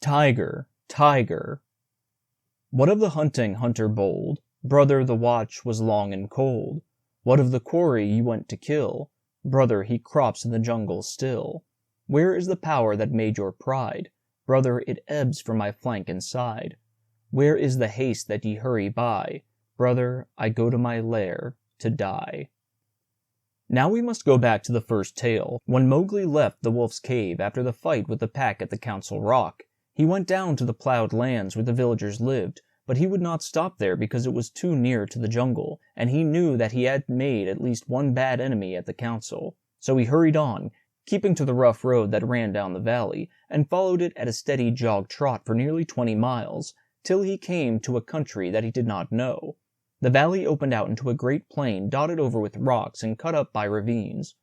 Tiger, tiger. What of the hunting, hunter bold? Brother, the watch was long and cold. What of the quarry you went to kill? Brother, he crops in the jungle still. Where is the power that made your pride? Brother, it ebbs from my flank and side. Where is the haste that ye hurry by? Brother, I go to my lair to die. Now we must go back to the first tale. When Mowgli left the wolf's cave after the fight with the pack at the Council Rock, he went down to the plowed lands where the villagers lived, but he would not stop there because it was too near to the jungle, and he knew that he had made at least one bad enemy at the council. So he hurried on, keeping to the rough road that ran down the valley, and followed it at a steady jog trot for nearly 20 miles, till he came to a country that he did not know. The valley opened out into a great plain dotted over with rocks and cut up by ravines.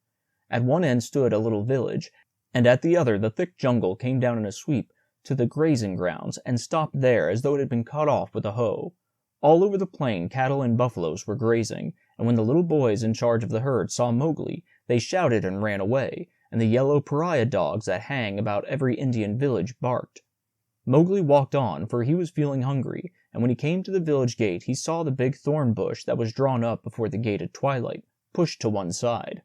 At one end stood a little village, and at the other the thick jungle came down in a sweep to the grazing grounds and stopped there as though it had been cut off with a hoe. All over the plain cattle and buffaloes were grazing, and when the little boys in charge of the herd saw Mowgli, they shouted and ran away, and the yellow pariah dogs that hang about every Indian village barked. Mowgli walked on, for he was feeling hungry, and when he came to the village gate he saw the big thorn bush that was drawn up before the gate at twilight, pushed to one side.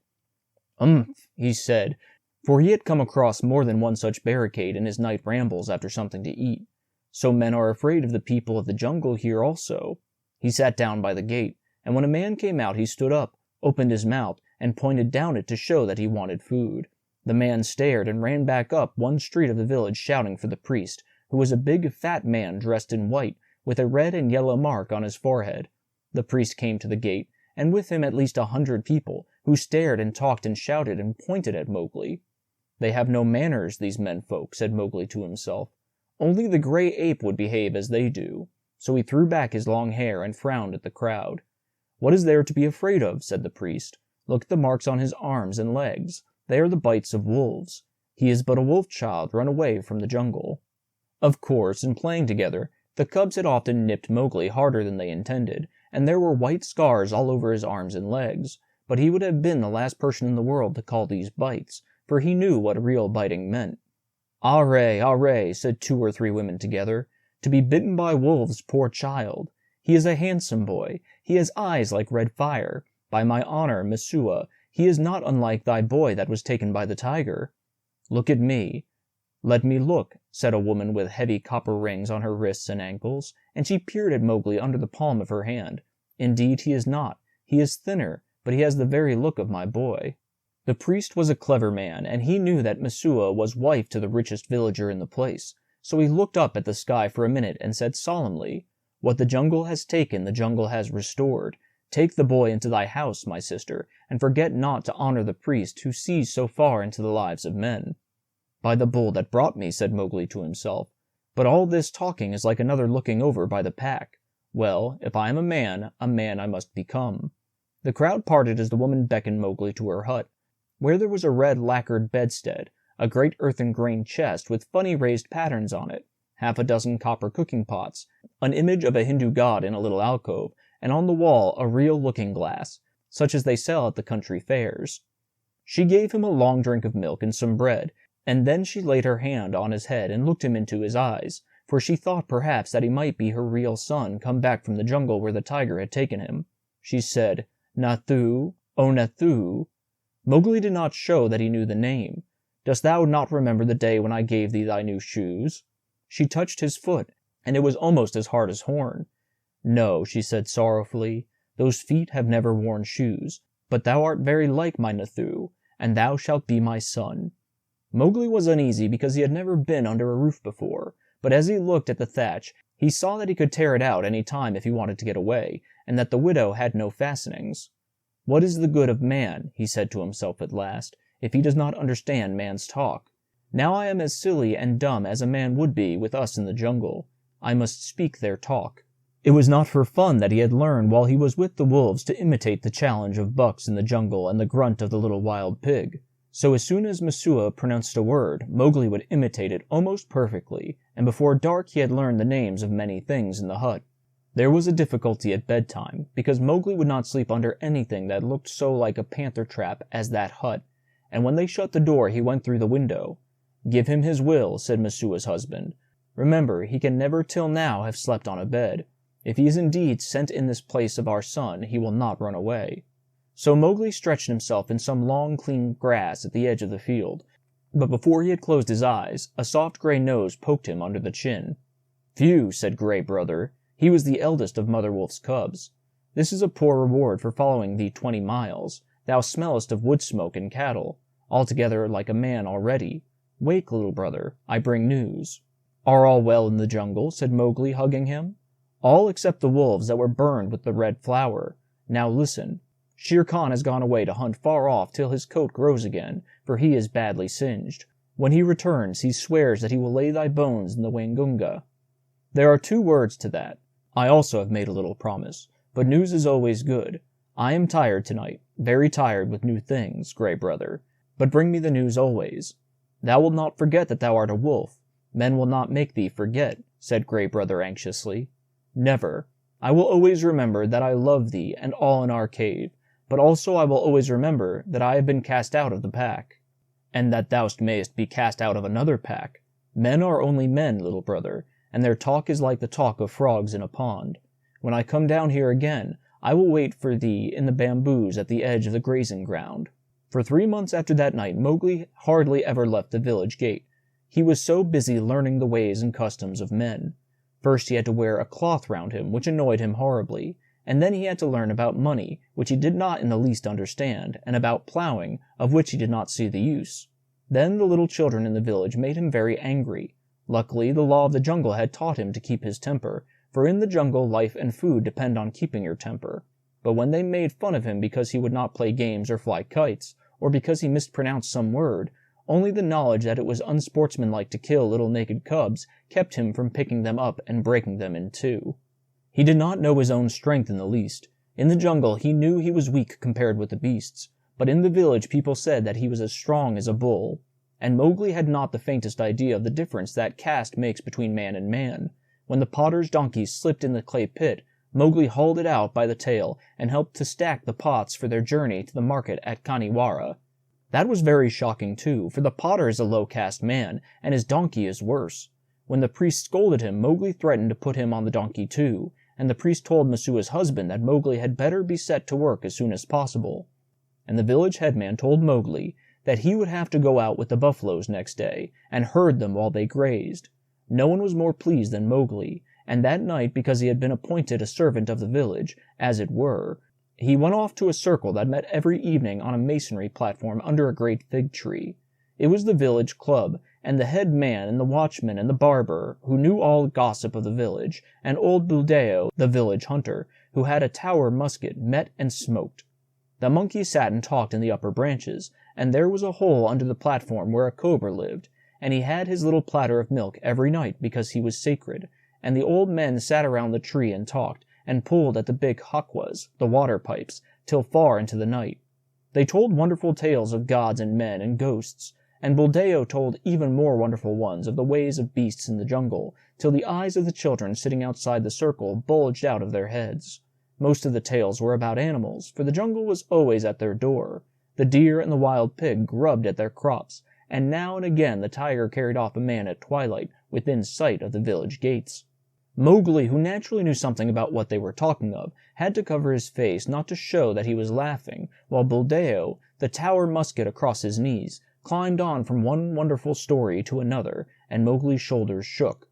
"Umph," he said, for he had come across more than one such barricade in his night rambles after something to eat. "So men are afraid of the people of the jungle here also." He sat down by the gate, and when a man came out he stood up, opened his mouth, and pointed down it to show that he wanted food. The man stared and ran back up one street of the village shouting for the priest, who was a big fat man dressed in white, with a red and yellow mark on his forehead. The priest came to the gate, and with him at least 100 people, who stared and talked and shouted and pointed at Mowgli. "They have no manners, these men folk," said Mowgli to himself. "Only the gray ape would behave as they do." So he threw back his long hair and frowned at the crowd. "What is there to be afraid of?" said the priest. "Look at the marks on his arms and legs. They are the bites of wolves. He is but a wolf child run away from the jungle." Of course, in playing together, the cubs had often nipped Mowgli harder than they intended, and there were white scars all over his arms and legs, but he would have been the last person in the world to call these bites, for he knew what real biting meant. "Arre, arre," said 2 or 3 women together. "To be bitten by wolves, poor child. He is a handsome boy. He has eyes like red fire. By my honor, Messua, he is not unlike thy boy that was taken by the tiger." "Look at me." "Let me look," said a woman with heavy copper rings on her wrists and ankles, and she peered at Mowgli under the palm of her hand. "Indeed he is not. He is thinner, but he has the very look of my boy." The priest was a clever man, and he knew that Messua was wife to the richest villager in the place, so he looked up at the sky for a minute and said solemnly, "What the jungle has taken, the jungle has restored. Take the boy into thy house, my sister, and forget not to honor the priest who sees so far into the lives of men." "By the bull that brought me," said Mowgli to himself, "but all this talking is like another looking over by the pack. Well, if I am a man I must become." The crowd parted as the woman beckoned Mowgli to her hut, where there was a red lacquered bedstead, a great earthen grain chest with funny raised patterns on it, 6 copper cooking pots, an image of a Hindu god in a little alcove, and on the wall a real looking-glass, such as they sell at the country fairs. She gave him a long drink of milk and some bread, and then she laid her hand on his head and looked him into his eyes, for she thought perhaps that he might be her real son come back from the jungle where the tiger had taken him. She said, "Nathoo, O Nathoo." Mowgli did not show that he knew the name. "Dost thou not remember the day when I gave thee thy new shoes?" She touched his foot, and it was almost as hard as horn. "No," she said sorrowfully, "those feet have never worn shoes, but thou art very like my Nathoo, and thou shalt be my son." Mowgli was uneasy because he had never been under a roof before, but as he looked at the thatch, he saw that he could tear it out any time if he wanted to get away, and that the widow had no fastenings. "What is the good of man," he said to himself at last, "if he does not understand man's talk? Now I am as silly and dumb as a man would be with us in the jungle. I must speak their talk." It was not for fun that he had learned while he was with the wolves to imitate the challenge of bucks in the jungle and the grunt of the little wild pig. So as soon as Messua pronounced a word, Mowgli would imitate it almost perfectly, and before dark he had learned the names of many things in the hut. There was a difficulty at bedtime, because Mowgli would not sleep under anything that looked so like a panther trap as that hut, and when they shut the door he went through the window. "Give him his will," said Messua's husband. Remember, he can never till now have slept on a bed. If he is indeed sent in this place of our son, he will not run away." So Mowgli stretched himself in some long, clean grass at the edge of the field, but before he had closed his eyes, a soft gray nose poked him under the chin. "Phew," said Gray Brother. He was the eldest of Mother Wolf's cubs. "This is a poor reward for following thee 20 miles. Thou smellest of wood smoke and cattle, altogether like a man already. Wake, little brother, I bring news." "Are all well in the jungle?" said Mowgli, hugging him. "All except the wolves that were burned with the red flower. Now listen. Shere Khan has gone away to hunt far off till his coat grows again, for he is badly singed. When he returns, he swears that he will lay thy bones in the Waingunga. There are 2 words to that. I also have made a little promise, but news is always good. I am tired tonight, very tired with new things, Gray Brother, but bring me the news always. Thou wilt not forget that thou art a wolf. Men will not make thee forget," said Gray Brother anxiously. "Never. I will always remember that I love thee and all in our cave, but also I will always remember that I have been cast out of the pack, and that thou mayest be cast out of another pack. Men are only men, little brother, and their talk is like the talk of frogs in a pond. When I come down here again, I will wait for thee in the bamboos at the edge of the grazing ground." For 3 months after that night, Mowgli hardly ever left the village gate. He was so busy learning the ways and customs of men. First he had to wear a cloth round him, which annoyed him horribly, and then he had to learn about money, which he did not in the least understand, and about plowing, of which he did not see the use. Then the little children in the village made him very angry. Luckily, the law of the jungle had taught him to keep his temper, for in the jungle life and food depend on keeping your temper. But when they made fun of him because he would not play games or fly kites, or because he mispronounced some word, only the knowledge that it was unsportsmanlike to kill little naked cubs kept him from picking them up and breaking them in 2. He did not know his own strength in the least. In the jungle he knew he was weak compared with the beasts, but in the village people said that he was as strong as a bull. And Mowgli had not the faintest idea of the difference that caste makes between man and man. When the potter's donkey slipped in the clay pit, Mowgli hauled it out by the tail and helped to stack the pots for their journey to the market at Kaniwara. That was very shocking too, for the potter is a low-caste man, and his donkey is worse. When the priest scolded him, Mowgli threatened to put him on the donkey too, and the priest told Messua's husband that Mowgli had better be set to work as soon as possible. And the village headman told Mowgli that he would have to go out with the buffaloes next day, and herd them while they grazed. No one was more pleased than Mowgli, and that night, because he had been appointed a servant of the village, as it were, he went off to a circle that met every evening on a masonry platform under a great fig tree. It was the village club, and the head man and the watchman and the barber, who knew all gossip of the village, and old Buldeo, the village hunter, who had a tower musket, met and smoked. The monkey sat and talked in the upper branches, and there was a hole under the platform where a cobra lived, and he had his little platter of milk every night because he was sacred, and the old men sat around the tree and talked, and pulled at the big hakwas, the water pipes, till far into the night. They told wonderful tales of gods and men and ghosts, and Buldeo told even more wonderful ones of the ways of beasts in the jungle, till the eyes of the children sitting outside the circle bulged out of their heads. Most of the tales were about animals, for the jungle was always at their door. The deer and the wild pig grubbed at their crops, and now and again the tiger carried off a man at twilight within sight of the village gates. Mowgli, who naturally knew something about what they were talking of, had to cover his face not to show that he was laughing, while Buldeo, the tower musket across his knees, climbed on from one wonderful story to another, and Mowgli's shoulders shook.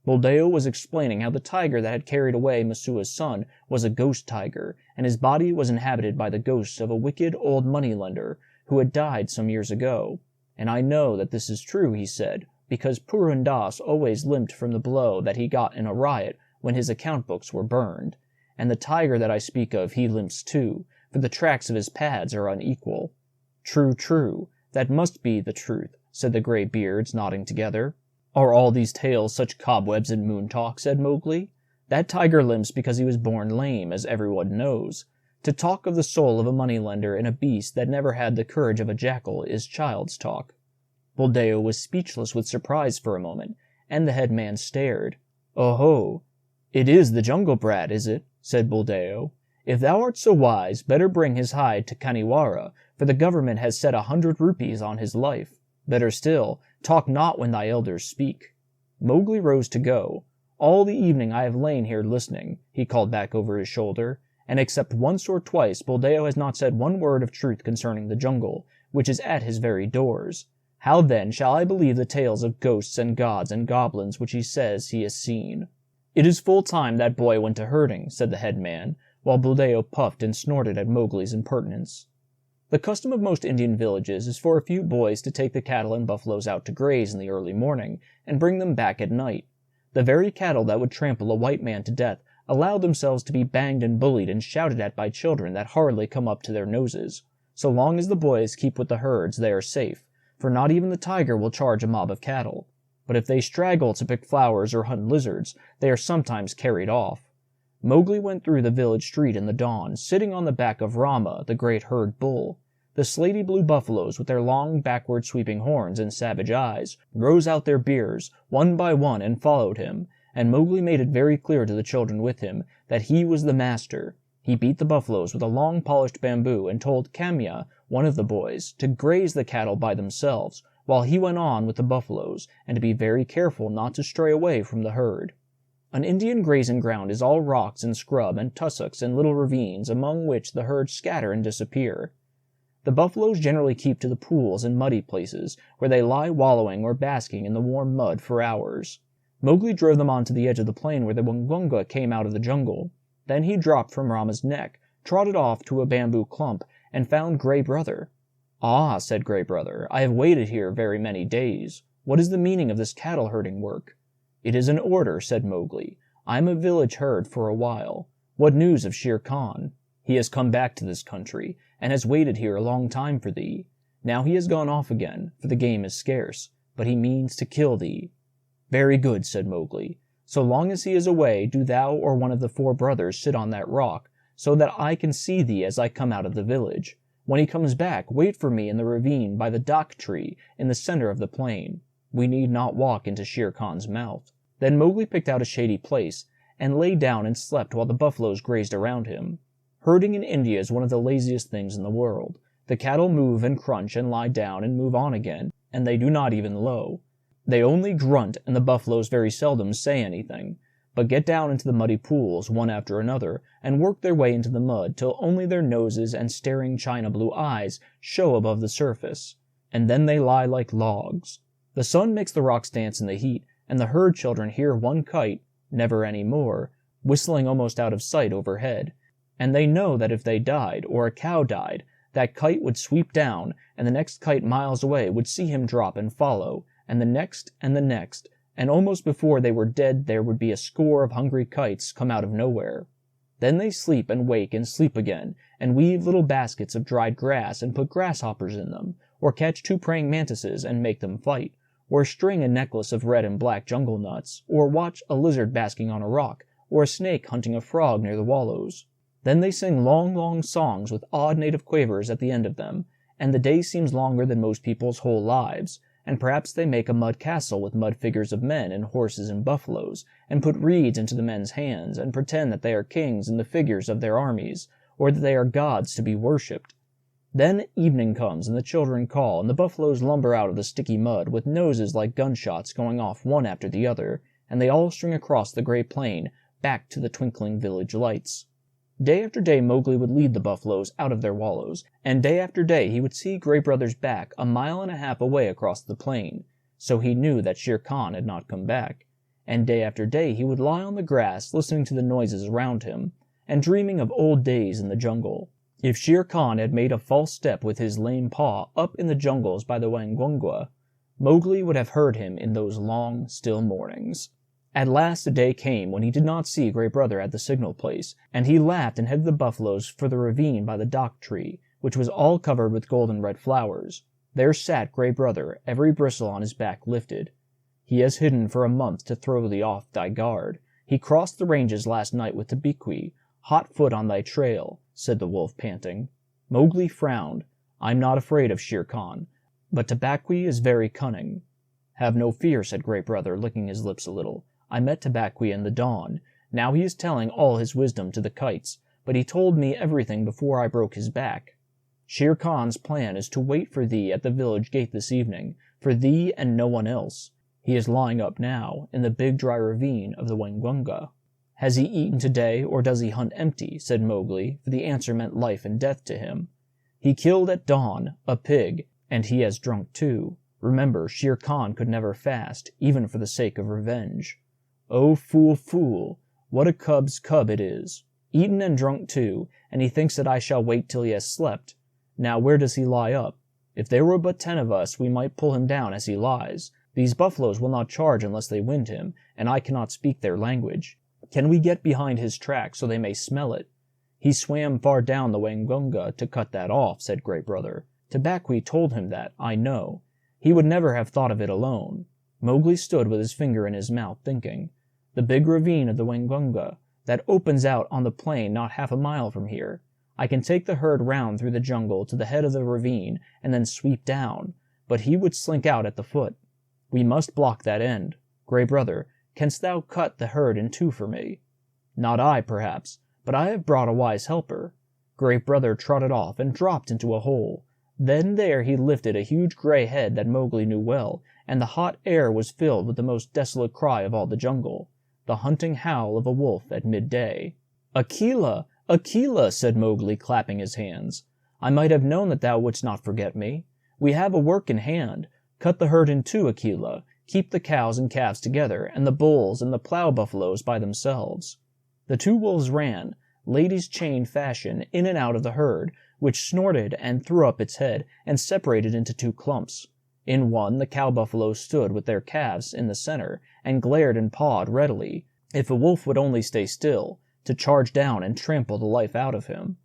Buldeo was explaining how the tiger that had carried away Messua's son was a ghost tiger, and his body was inhabited by the ghosts of a wicked old moneylender who had died some years ago. "And I know that this is true," he said, "because Purun Das always limped from the blow that he got in a riot when his account books were burned. And the tiger that I speak of, he limps too, for the tracks of his pads are unequal." "True, true. That must be the truth," said the gray beards, nodding together. "Are all these tales such cobwebs and moon talk?" said Mowgli. "That tiger limps because he was born lame, as everyone knows. To talk of the soul of a moneylender in a beast that never had the courage of a jackal is child's talk." Buldeo was speechless with surprise for a moment, and the head man stared. "Oho! It is the jungle brat, is it?" said Buldeo. "If thou art so wise, better bring his hide to Kaniwara, for the government has set 100 rupees on his life. Better still, talk not when thy elders speak." Mowgli rose to go. "All the evening I have lain here listening," he called back over his shoulder, "and except once or twice Buldeo has not said one word of truth concerning the jungle, which is at his very doors. How then shall I believe the tales of ghosts and gods and goblins which he says he has seen?" "It is full time that boy went to herding," said the head man, while Buldeo puffed and snorted at Mowgli's impertinence. The custom of most Indian villages is for a few boys to take the cattle and buffaloes out to graze in the early morning, and bring them back at night. The very cattle that would trample a white man to death allow themselves to be banged and bullied and shouted at by children that hardly come up to their noses. So long as the boys keep with the herds, they are safe, for not even the tiger will charge a mob of cattle. But if they straggle to pick flowers or hunt lizards, they are sometimes carried off. Mowgli went through the village street in the dawn, sitting on the back of Rama, the great herd bull. The slaty blue buffaloes, with their long backward sweeping horns and savage eyes, rose out their biers, one by one, and followed him, and Mowgli made it very clear to the children with him that he was the master. He beat the buffaloes with a long polished bamboo and told Kamya, one of the boys, to graze the cattle by themselves, while he went on with the buffaloes, and to be very careful not to stray away from the herd. An Indian grazing ground is all rocks and scrub and tussocks and little ravines, among which the herds scatter and disappear. The buffaloes generally keep to the pools and muddy places, where they lie wallowing or basking in the warm mud for hours. Mowgli drove them on to the edge of the plain where the Wangwanga came out of the jungle. Then he dropped from Rama's neck, trotted off to a bamboo clump, and found Gray Brother. "Ah," said Gray Brother, "I have waited here very many days. What is the meaning of this cattle herding work?" "It is an order," said Mowgli. "I am a village herd for a while. What news of Shere Khan? He has come back to this country, and has waited here a long time for thee. Now he has gone off again, for the game is scarce, but he means to kill thee." "Very good," said Mowgli. "So long as he is away, do thou or one of the four brothers sit on that rock, so that I can see thee as I come out of the village. When he comes back, wait for me in the ravine by the dak tree in the center of the plain. We need not walk into Shere Khan's mouth." Then Mowgli picked out a shady place, and lay down and slept while the buffaloes grazed around him. Herding in India is one of the laziest things in the world. The cattle move and crunch and lie down and move on again, and they do not even low. They only grunt, and the buffaloes very seldom say anything, but get down into the muddy pools, one after another, and work their way into the mud till only their noses and staring china blue eyes show above the surface, and then they lie like logs. The sun makes the rocks dance in the heat, and the herd children hear one kite, never any more, whistling almost out of sight overhead, and they know that if they died, or a cow died, that kite would sweep down, and the next kite miles away would see him drop and follow, and the next, and almost before they were dead there would be a score of hungry kites come out of nowhere. Then they sleep and wake and sleep again, and weave little baskets of dried grass and put grasshoppers in them, or catch two praying mantises and make them fight, or string a necklace of red and black jungle nuts, or watch a lizard basking on a rock, or a snake hunting a frog near the wallows. Then they sing long, long songs with odd native quavers at the end of them, and the day seems longer than most people's whole lives, and perhaps they make a mud castle with mud figures of men and horses and buffaloes, and put reeds into the men's hands, and pretend that they are kings and the figures of their armies, or that they are gods to be worshipped. Then evening comes, and the children call, and the buffaloes lumber out of the sticky mud, with noses like gunshots going off one after the other, and they all string across the gray plain, back to the twinkling village lights. Day after day Mowgli would lead the buffaloes out of their wallows, and day after day he would see Gray Brother's back 1.5 miles away across the plain, so he knew that Shere Khan had not come back, and day after day he would lie on the grass listening to the noises around him, and dreaming of old days in the jungle. If Shere Khan had made a false step with his lame paw up in the jungles by the Wangwanga, Mowgli would have heard him in those long, still mornings. At last a day came when he did not see Gray Brother at the signal place, and he laughed and headed the buffaloes for the ravine by the dak tree, which was all covered with golden red flowers. There sat Gray Brother, every bristle on his back lifted. "He has hidden for a month to throw thee off thy guard. He crossed the ranges last night with Tabaqui, hot foot on thy trail," said the wolf, panting. Mowgli frowned. "I'm not afraid of Shere Khan, but Tabaqui is very cunning." "Have no fear," said Gray Brother, licking his lips a little. "I met Tabaqui in the dawn. Now he is telling all his wisdom to the kites, but he told me everything before I broke his back. Shere Khan's plan is to wait for thee at the village gate this evening, for thee and no one else. He is lying up now, in the big dry ravine of the Waingunga. Has he eaten today, or does he hunt empty? Said Mowgli, for the answer meant life and death to him. He killed at dawn a pig, and he has drunk too. Remember, Shere Khan could never fast, even for the sake of revenge. Oh, fool, fool! What a cub's cub it is! Eaten and drunk too, and he thinks that I shall wait till he has slept. Now where does he lie up? If there were but 10 of us, we might pull him down as he lies. These buffaloes will not charge unless they wind him, and I cannot speak their language. Can we get behind his track so they may smell it? He swam far down the Waingunga to cut that off, said Great Brother. Tabaqui told him that, I know. He would never have thought of it alone. Mowgli stood with his finger in his mouth, thinking. The big ravine of the Waingunga, that opens out on the plain not half a mile from here. I can take the herd round through the jungle to the head of the ravine, and then sweep down, but he would slink out at the foot. We must block that end. Grey Brother, canst thou cut the herd in 2 for me? Not I, perhaps, but I have brought a wise helper. Great Brother trotted off and dropped into a hole. Then there he lifted a huge grey head that Mowgli knew well, and the hot air was filled with the most desolate cry of all the jungle, the hunting howl of a wolf at midday. Akela! Akela! Said Mowgli, clapping his hands. I might have known that thou wouldst not forget me. We have a work in hand. Cut the herd in 2, Akela. Keep the cows and calves together, and the bulls and the plough buffaloes by themselves. The 2 wolves ran, ladies' chain fashion, in and out of the herd, which snorted and threw up its head and separated into 2 clumps. In one the cow buffaloes stood with their calves in the center, and glared and pawed readily, if a wolf would only stay still, to charge down and trample the life out of him.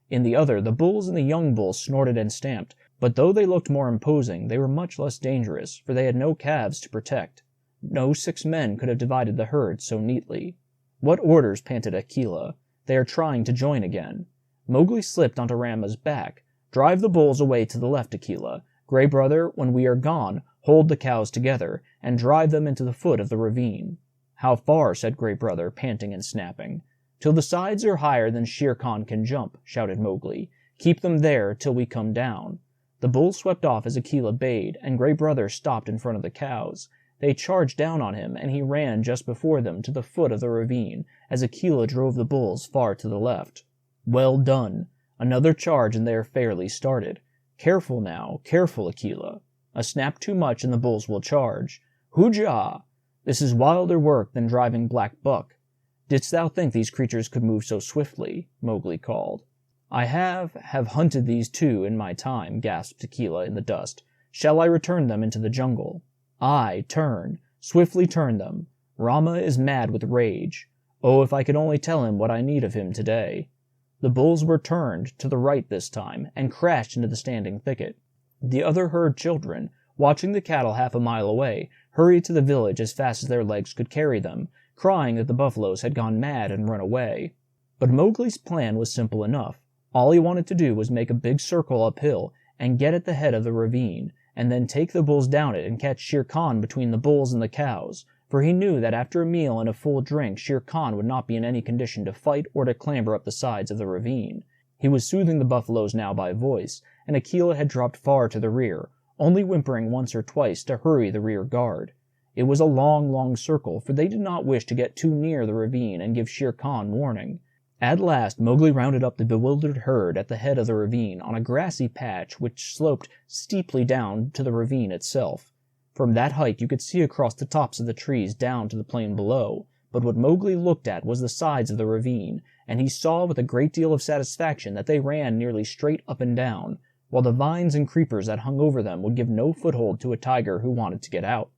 In the other the bulls and the young bulls snorted and stamped, but though they looked more imposing, they were much less dangerous, for they had no calves to protect. No 6 men could have divided the herd so neatly. What orders? Panted Akela. They are trying to join again. Mowgli slipped onto Rama's back. Drive the bulls away to the left, Akela. Grey Brother, when we are gone, hold the cows together, and drive them into the foot of the ravine. How far? Said Grey Brother, panting and snapping. Till the sides are higher than Shere Khan can jump, shouted Mowgli. Keep them there till we come down. The bulls swept off as Akela bade, and Grey Brother stopped in front of the cows. They charged down on him, and he ran just before them to the foot of the ravine, as Akela drove the bulls far to the left. Well done. Another charge, and they are fairly started. Careful now, careful, Akela. A snap too much, and the bulls will charge. Hoo-jah! This is wilder work than driving black buck. Didst thou think these creatures could move so swiftly? Mowgli called. I have hunted these 2 in my time, gasped Akela in the dust. Shall I return them into the jungle? Aye, turn. Swiftly turn them. Rama is mad with rage. Oh, if I could only tell him what I need of him today. The bulls were turned to the right this time, and crashed into the standing thicket. The other herd children, watching the cattle half a mile away, hurried to the village as fast as their legs could carry them, crying that the buffaloes had gone mad and run away. But Mowgli's plan was simple enough. All he wanted to do was make a big circle uphill and get at the head of the ravine, and then take the bulls down it and catch Shere Khan between the bulls and the cows, for he knew that after a meal and a full drink Shere Khan would not be in any condition to fight or to clamber up the sides of the ravine. He was soothing the buffaloes now by voice, and Akela had dropped far to the rear, only whimpering once or twice to hurry the rear guard. It was a long, long circle, for they did not wish to get too near the ravine and give Shere Khan warning. At last Mowgli rounded up the bewildered herd at the head of the ravine on a grassy patch which sloped steeply down to the ravine itself. From that height you could see across the tops of the trees down to the plain below, but what Mowgli looked at was the sides of the ravine, and he saw with a great deal of satisfaction that they ran nearly straight up and down, while the vines and creepers that hung over them would give no foothold to a tiger who wanted to get out.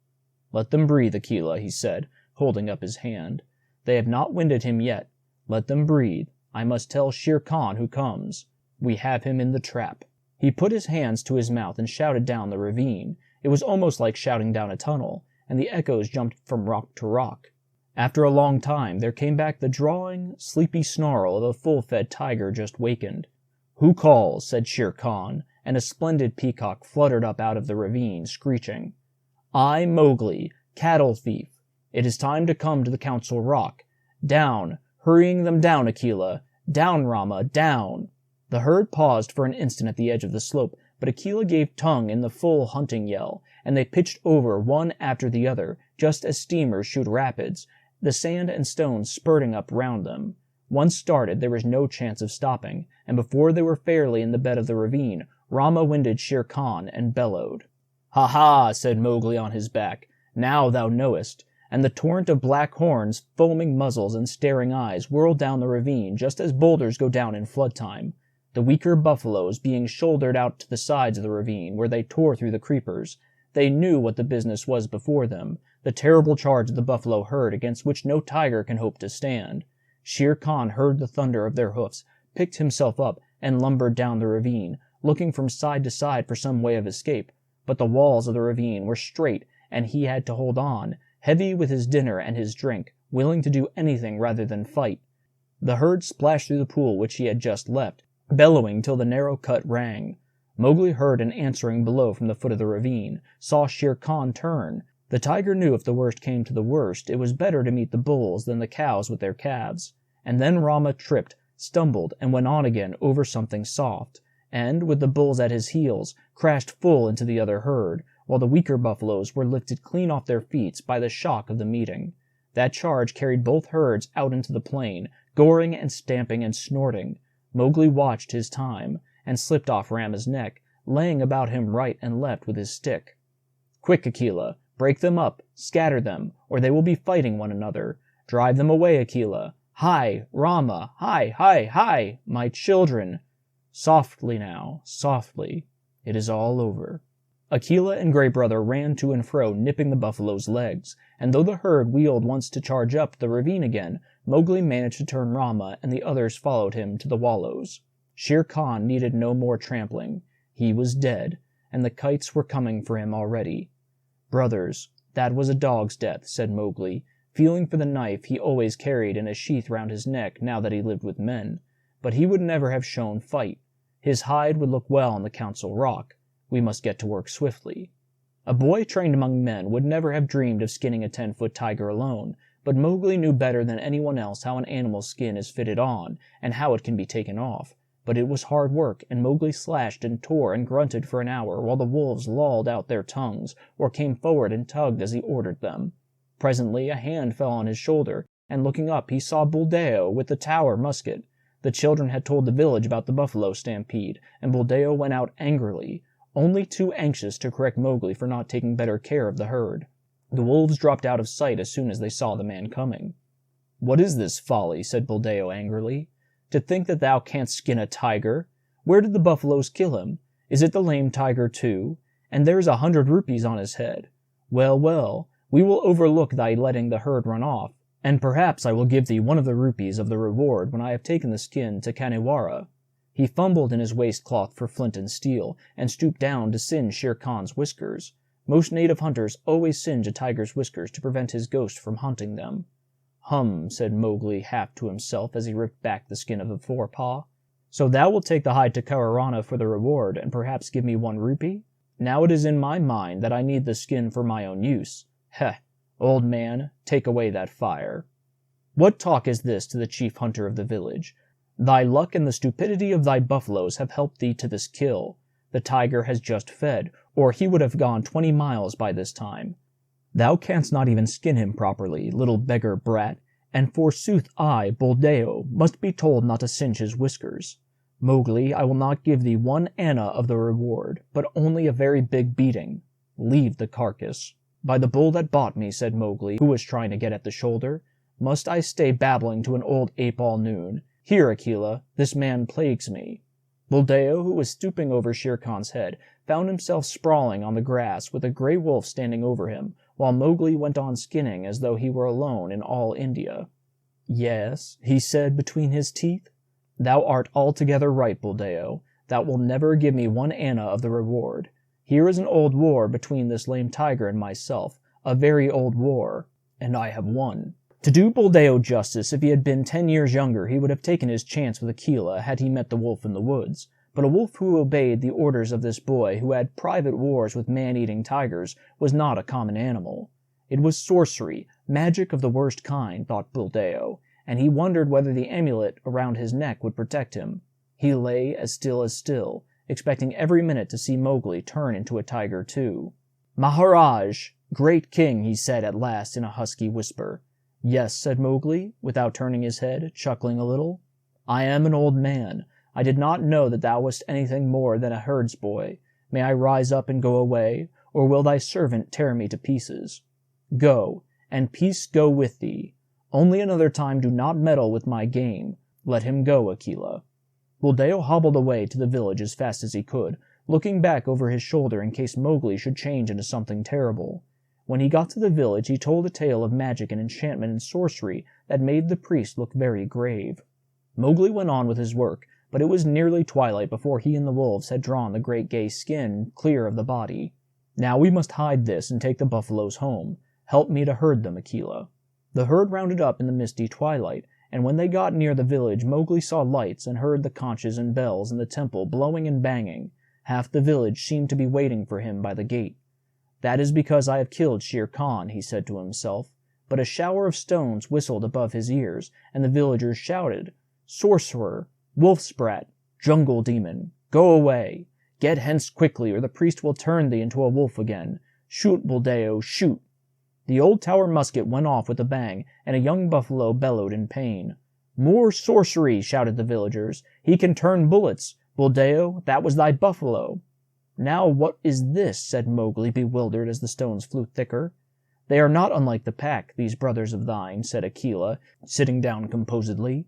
Let them breathe, Akela, he said, holding up his hand. They have not winded him yet. Let them breathe. I must tell Shere Khan who comes. We have him in the trap. He put his hands to his mouth and shouted down the ravine. It was almost like shouting down a tunnel, and the echoes jumped from rock to rock. After a long time there came back the drawling, sleepy snarl of a full-fed tiger just wakened. Who calls? Said Shere Khan, and a splendid peacock fluttered up out of the ravine, screeching. I, Mowgli, cattle thief. It is time to come to the council rock. Down, hurrying them down, Akela. Down, Rama, down. The herd paused for an instant at the edge of the slope, but Aquila gave tongue in the full hunting yell, and they pitched over one after the other, just as steamers shoot rapids, the sand and stones spurting up round them. Once started, there was no chance of stopping, and before they were fairly in the bed of the ravine, Rama winded Shere Khan and bellowed. "Ha ha!" said Mowgli on his back. "Now thou knowest." And the torrent of black horns, foaming muzzles, and staring eyes whirled down the ravine just as boulders go down in flood time. The weaker buffaloes being shouldered out to the sides of the ravine, where they tore through the creepers. They knew what the business was before them, the terrible charge of the buffalo herd against which no tiger can hope to stand. Shere Khan heard the thunder of their hoofs, picked himself up, and lumbered down the ravine, looking from side to side for some way of escape. But the walls of the ravine were straight, and he had to hold on, heavy with his dinner and his drink, willing to do anything rather than fight. The herd splashed through the pool which he had just left, bellowing till the narrow cut rang. Mowgli heard an answering blow from the foot of the ravine, saw Shere Khan turn. The tiger knew if the worst came to the worst, it was better to meet the bulls than the cows with their calves. And then Rama tripped, stumbled, and went on again over something soft, and, with the bulls at his heels, crashed full into the other herd, while the weaker buffaloes were lifted clean off their feet by the shock of the meeting. That charge carried both herds out into the plain, goring and stamping and snorting. Mowgli watched his time, and slipped off Rama's neck, laying about him right and left with his stick. "Quick, Aquila! Break them up! Scatter them, or they will be fighting one another! Drive them away, Aquila! Hi, Rama! Hi, hi, hi! My children! Softly now, softly! It is all over." Aquila and Gray Brother ran to and fro, nipping the buffalo's legs, and though the herd wheeled once to charge up the ravine again, Mowgli managed to turn Rama, and the others followed him to the wallows. Shere Khan needed no more trampling. He was dead, and the kites were coming for him already. "Brothers, that was a dog's death," said Mowgli, feeling for the knife he always carried in a sheath round his neck now that he lived with men. "But he would never have shown fight. His hide would look well on the Council Rock. We must get to work swiftly." A boy trained among men would never have dreamed of skinning a 10-foot tiger alone, but Mowgli knew better than anyone else how an animal's skin is fitted on, and how it can be taken off. But it was hard work, and Mowgli slashed and tore and grunted for an hour, while the wolves lolled out their tongues, or came forward and tugged as he ordered them. Presently a hand fell on his shoulder, and looking up he saw Buldeo with the Tower musket. The children had told the village about the buffalo stampede, and Buldeo went out angrily, only too anxious to correct Mowgli for not taking better care of the herd. The wolves dropped out of sight as soon as they saw the man coming. "What is this folly?" said Buldeo angrily. "To think that thou canst skin a tiger! Where did the buffaloes kill him? Is it the lame tiger too? And there's 100 rupees on his head. Well, well, we will overlook thy letting the herd run off, and perhaps I will give thee one of the rupees of the reward when I have taken the skin to Khanhiwara." He fumbled in his waistcloth for flint and steel, and stooped down to singe Shere Khan's whiskers. Most native hunters always singe a tiger's whiskers to prevent his ghost from haunting them. "Hum," said Mowgli half to himself as he ripped back the skin of the forepaw. "So thou wilt take the hide to Kararana for the reward, and perhaps give me 1 rupee? Now it is in my mind that I need the skin for my own use. Heh! Old man, take away that fire." "What talk is this to the chief hunter of the village? Thy luck and the stupidity of thy buffaloes have helped thee to this kill. The tiger has just fed, or he would have gone 20 miles by this time. Thou canst not even skin him properly, little beggar brat, and forsooth I, Buldeo, must be told not to singe his whiskers. Mowgli, I will not give thee 1 anna of the reward, but only a very big beating. Leave the carcass." "By the bull that bought me," said Mowgli, who was trying to get at the shoulder, "must I stay babbling to an old ape all noon? Here, Aquila, this man plagues me." Buldeo, who was stooping over Shere Khan's head, found himself sprawling on the grass with a gray wolf standing over him, while Mowgli went on skinning as though he were alone in all India. "Yes," he said between his teeth. "Thou art altogether right, Buldeo. Thou wilt never give me 1 anna of the reward. Here is an old war between this lame tiger and myself, a very old war, and I have won." To do Buldeo justice, if he had been 10 years younger, he would have taken his chance with Aquila had he met the wolf in the woods. But a wolf who obeyed the orders of this boy, who had private wars with man-eating tigers, was not a common animal. It was sorcery, magic of the worst kind, thought Buldeo, and he wondered whether the amulet around his neck would protect him. He lay as still, expecting every minute to see Mowgli turn into a tiger too. "Maharaj! Great king," he said at last in a husky whisper. "Yes," said Mowgli, without turning his head, chuckling a little. "I am an old man. I did not know that thou wast anything more than a herd's boy. May I rise up and go away, or will thy servant tear me to pieces? Go, and peace go with thee. Only another time do not meddle with my game. Let him go, Akela." Buldeo hobbled away to the village as fast as he could, looking back over his shoulder in case Mowgli should change into something terrible. When he got to the village, he told a tale of magic and enchantment and sorcery that made the priest look very grave. Mowgli went on with his work, but it was nearly twilight before he and the wolves had drawn the great gay skin clear of the body. "Now we must hide this and take the buffaloes home. Help me to herd them, Akela." The herd rounded up in the misty twilight, and when they got near the village Mowgli saw lights and heard the conches and bells in the temple blowing and banging. Half the village seemed to be waiting for him by the gate. "That is because I have killed Shere Khan," he said to himself, but a shower of stones whistled above his ears, and the villagers shouted, "Sorcerer! Wolf sprat! Jungle demon! Go away! Get hence quickly, or the priest will turn thee into a wolf again! Shoot, Buldeo, shoot!" The old tower musket went off with a bang, and a young buffalo bellowed in pain. "More sorcery!" shouted the villagers. "He can turn bullets! Buldeo, that was thy buffalo!" "Now what is this?" said Mowgli, bewildered as the stones flew thicker. "They are not unlike the pack, these brothers of thine," said Akela, sitting down composedly.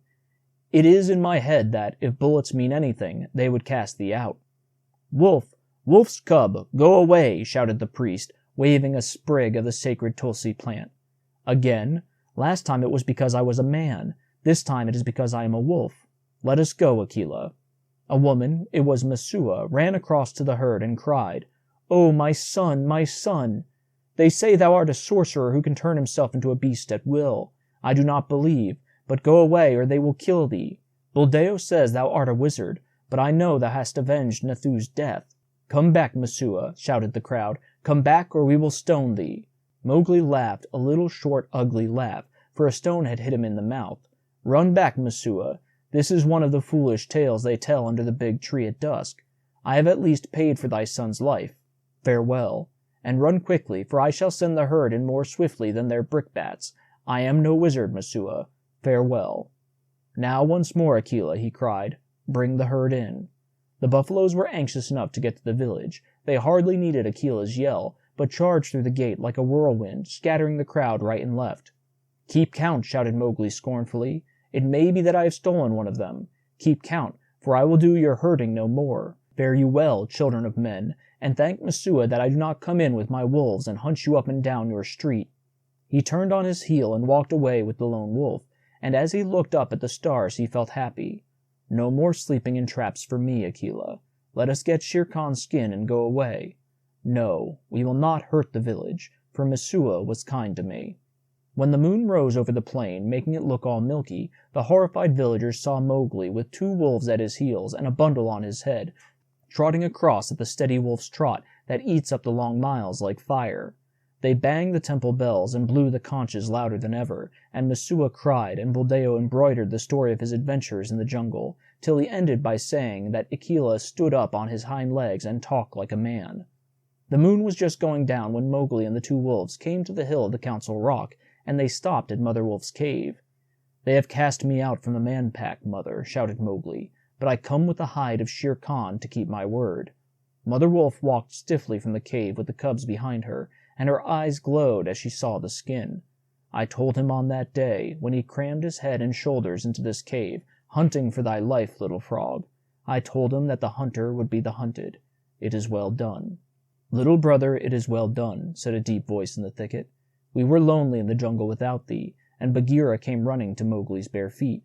"It is in my head that, if bullets mean anything, they would cast thee out." "Wolf! Wolf's cub! Go away!" shouted the priest, waving a sprig of the sacred tulsi plant. "Again? Last time it was because I was a man. This time it is because I am a wolf. Let us go, Akela." A woman, it was Messua, ran across to the herd and cried, "Oh, my son, my son! They say thou art a sorcerer who can turn himself into a beast at will. I do not believe, but go away or they will kill thee. Buldeo says thou art a wizard, but I know thou hast avenged Nathu's death." "Come back, Messua!" shouted the crowd. "Come back, or we will stone thee." Mowgli laughed, a little short, ugly laugh, for a stone had hit him in the mouth. "Run back, Messua! This is one of the foolish tales they tell under the big tree at dusk. I have at least paid for thy son's life. Farewell. And run quickly, for I shall send the herd in more swiftly than their brickbats. I am no wizard, Messua. Farewell." "Now once more, Akela," he cried. "Bring the herd in." The buffaloes were anxious enough to get to the village. They hardly needed Akela's yell, but charged through the gate like a whirlwind, scattering the crowd right and left. "Keep count," shouted Mowgli scornfully. "It may be that I have stolen one of them. Keep count, for I will do your herding no more. Fare you well, children of men, and thank Messua that I do not come in with my wolves and hunt you up and down your street." He turned on his heel and walked away with the lone wolf, and as he looked up at the stars he felt happy. "No more sleeping in traps for me, Akela. Let us get Shere Khan's skin and go away. No, we will not hurt the village, for Messua was kind to me." When the moon rose over the plain, making it look all milky, the horrified villagers saw Mowgli with 2 wolves at his heels and a bundle on his head, trotting across at the steady wolf's trot that eats up the long miles like fire. They banged the temple bells and blew the conches louder than ever, and Messua cried, and Buldeo embroidered the story of his adventures in the jungle, till he ended by saying that Akela stood up on his hind legs and talked like a man. The moon was just going down when Mowgli and the 2 wolves came to the hill of the Council Rock, and they stopped at Mother Wolf's cave. "They have cast me out from the man-pack, Mother," shouted Mowgli, "but I come with the hide of Shere Khan to keep my word." Mother Wolf walked stiffly from the cave with the cubs behind her, and her eyes glowed as she saw the skin. "I told him on that day, when he crammed his head and shoulders into this cave, hunting for thy life, little frog. I told him that the hunter would be the hunted. It is well done." "Little brother, it is well done," said a deep voice in the thicket. "We were lonely in the jungle without thee, and Bagheera came running to Mowgli's bare feet.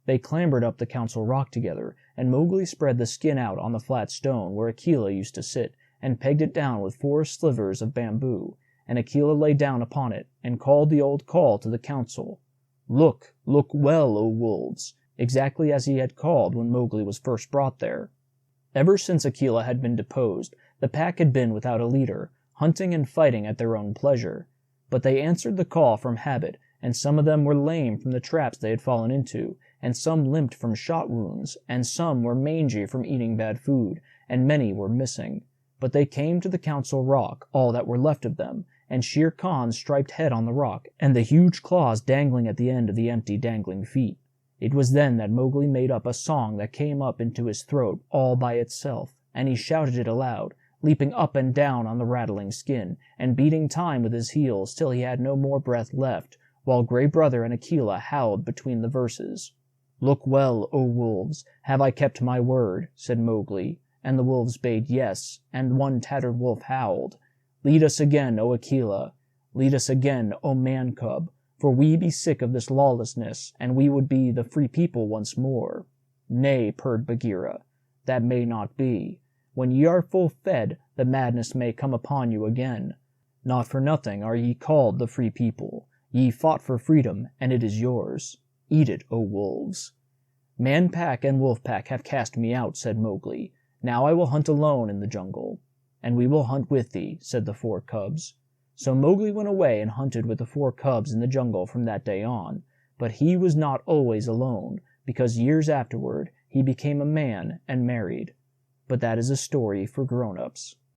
They clambered up the Council Rock together, and Mowgli spread the skin out on the flat stone where Akela used to sit, and pegged it down with 4 slivers of bamboo, and Akela lay down upon it, and called the old call to the council. "Look, look well, O wolves!" exactly as he had called when Mowgli was first brought there. Ever since Akela had been deposed, the pack had been without a leader, hunting and fighting at their own pleasure. But they answered the call from habit, and some of them were lame from the traps they had fallen into, and some limped from shot wounds, and some were mangy from eating bad food, and many were missing. But they came to the Council Rock, all that were left of them, and Shere Khan's striped head on the rock, and the huge claws dangling at the end of the empty dangling feet. It was then that Mowgli made up a song that came up into his throat all by itself, and he shouted it aloud, leaping up and down on the rattling skin, and beating time with his heels till he had no more breath left, while Gray Brother and Akela howled between the verses. "Look well, O wolves, have I kept my word?" said Mowgli, and the wolves bade yes, and one tattered wolf howled, "Lead us again, O Akela! Lead us again, O Man Cub! For we be sick of this lawlessness, and we would be the free people once more." "Nay," purred Bagheera, "that may not be. When ye are full fed, the madness may come upon you again. Not for nothing are ye called the free people. Ye fought for freedom, and it is yours. Eat it, O wolves." "Man Pack and Wolf Pack have cast me out," said Mowgli. "Now I will hunt alone in the jungle." "And we will hunt with thee," said the 4 cubs. So Mowgli went away and hunted with the 4 cubs in the jungle from that day on, but he was not always alone, because years afterward he became a man and married. But that is a story for grown-ups.